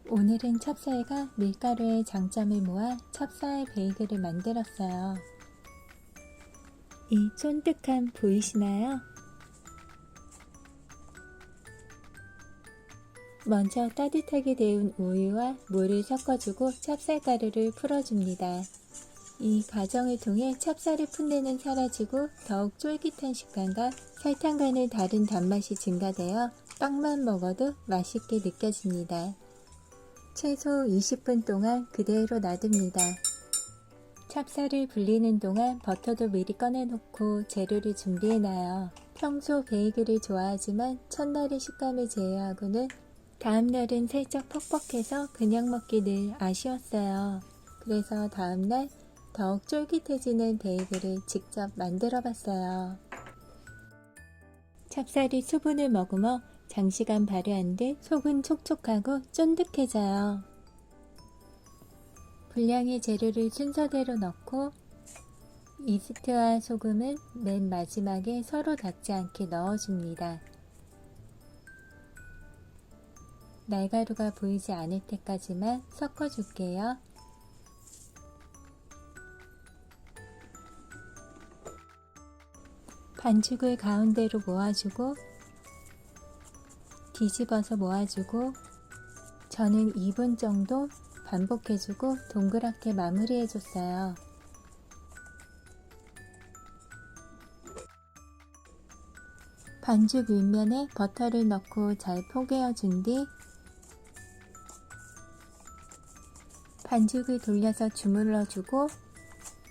오늘은 찹쌀과 밀가루의 장점을 모아 찹쌀 베이글을 만들었어요. 이 쫀득함 보이시나요? 먼저 따뜻하게 데운 우유와 물을 섞어주고 찹쌀가루를 풀어줍니다. 이 과정을 통해 찹쌀의 풋내는 사라지고 더욱 쫄깃한 식감과 설탕과는 다른 단맛이 증가되어 빵만 먹어도 맛있게 느껴집니다. 최소 20분 동안 그대로 놔둡니다. 찹쌀을 불리는 동안 버터도 미리 꺼내놓고 재료를 준비해놔요. 평소 베이글을 좋아하지만 첫날의 식감을 제외하고는 다음날은 살짝 퍽퍽해서 그냥 먹기 늘 아쉬웠어요. 그래서 다음날 더욱 쫄깃해지는 베이글을 직접 만들어 봤어요. 찹쌀이 수분을 머금어 장시간 발효한 뒤 속은 촉촉하고 쫀득해져요. 분량의 재료를 순서대로 넣고 이스트와 소금은 맨 마지막에 서로 닿지 않게 넣어줍니다. 날가루가 보이지 않을 때까지만 섞어줄게요. 반죽을 가운데로 모아주고 뒤집어서 모아주고 저는 2분 정도 반복해주고 동그랗게 마무리해줬어요. 반죽 윗면에 버터를 넣고 잘 포개어준 뒤 반죽을 돌려서 주물러주고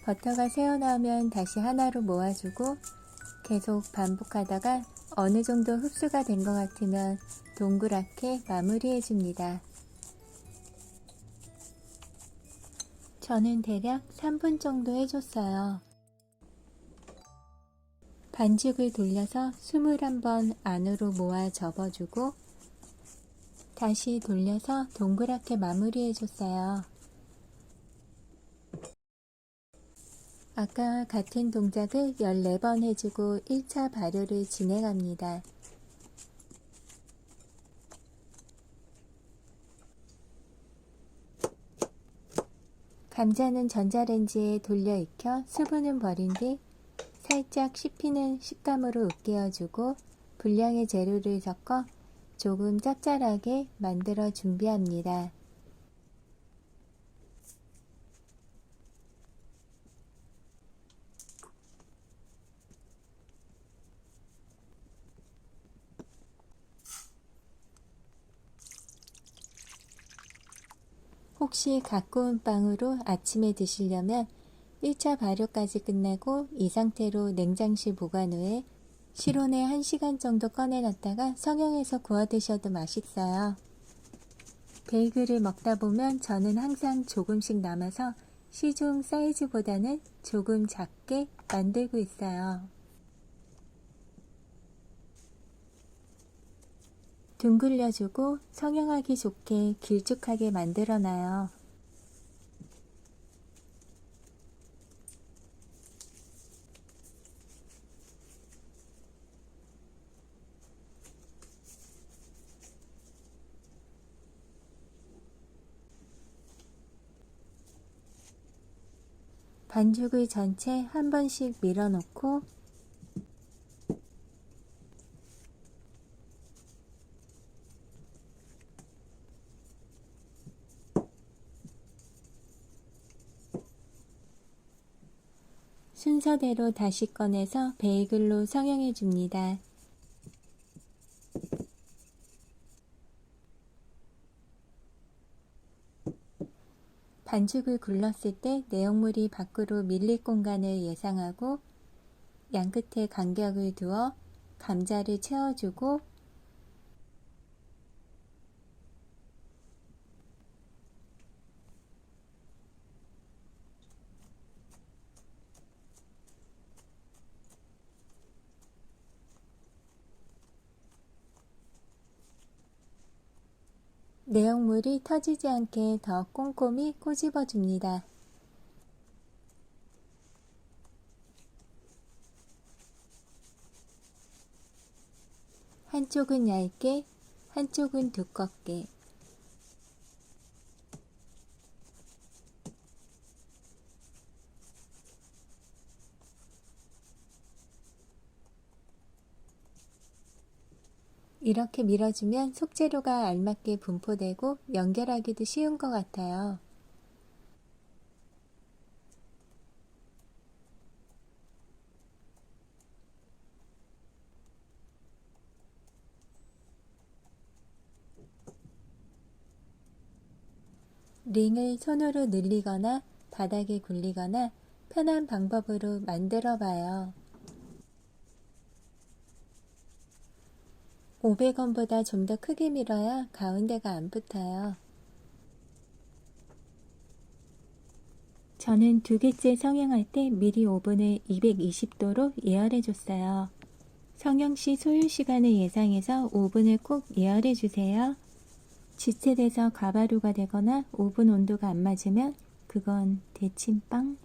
버터가 새어나오면 다시 하나로 모아주고 계속 반복하다가 어느 정도 흡수가 된 것 같으면 동그랗게 마무리해줍니다. 저는 대략 3분 정도 해줬어요. 반죽을 돌려서 21번 안으로 모아 접어주고 다시 돌려서 동그랗게 마무리해줬어요. 아까 같은 동작을 14번 해주고 1차 발효를 진행합니다. 감자는 전자레인지에 돌려 익혀 수분은 버린 뒤 살짝 씹히는 식감으로 으깨어주고 분량의 재료를 섞어 조금 짭짤하게 만들어 준비합니다. 혹시 갖고 온 빵으로 아침에 드시려면 1차 발효까지 끝내고 이 상태로 냉장실 보관 후에 실온에 1시간 정도 꺼내놨다가 성형해서 구워 드셔도 맛있어요. 베이글을 먹다 보면 저는 항상 조금씩 남아서 시중 사이즈보다는 조금 작게 만들고 있어요. 둥글려주고 성형하기 좋게 길쭉하게 만들어놔요. 반죽을 전체 한 번씩 밀어놓고 순서대로 다시 꺼내서 베이글로 성형해 줍니다. 반죽을 굴렀을 때 내용물이 밖으로 밀릴 공간을 예상하고 양끝에 간격을 두어 감자를 채워주고 내용물이 터지지 않게 더 꼼꼼히 꼬집어 줍니다. 한쪽은 얇게, 한쪽은 두껍게. 이렇게 밀어주면 속재료가 알맞게 분포되고 연결하기도 쉬운 것 같아요. 링을 손으로 늘리거나 바닥에 굴리거나 편한 방법으로 만들어 봐요. 500원보다 좀 더 크게 밀어야 가운데가 안 붙어요. 저는 두 개째 성형할 때 미리 오븐을 220도로 예열해 줬어요. 성형 시 소요 시간을 예상해서 오븐을 꼭 예열해 주세요. 지체돼서 가바로가 되거나 오븐 온도가 안 맞으면 그건 대침빵.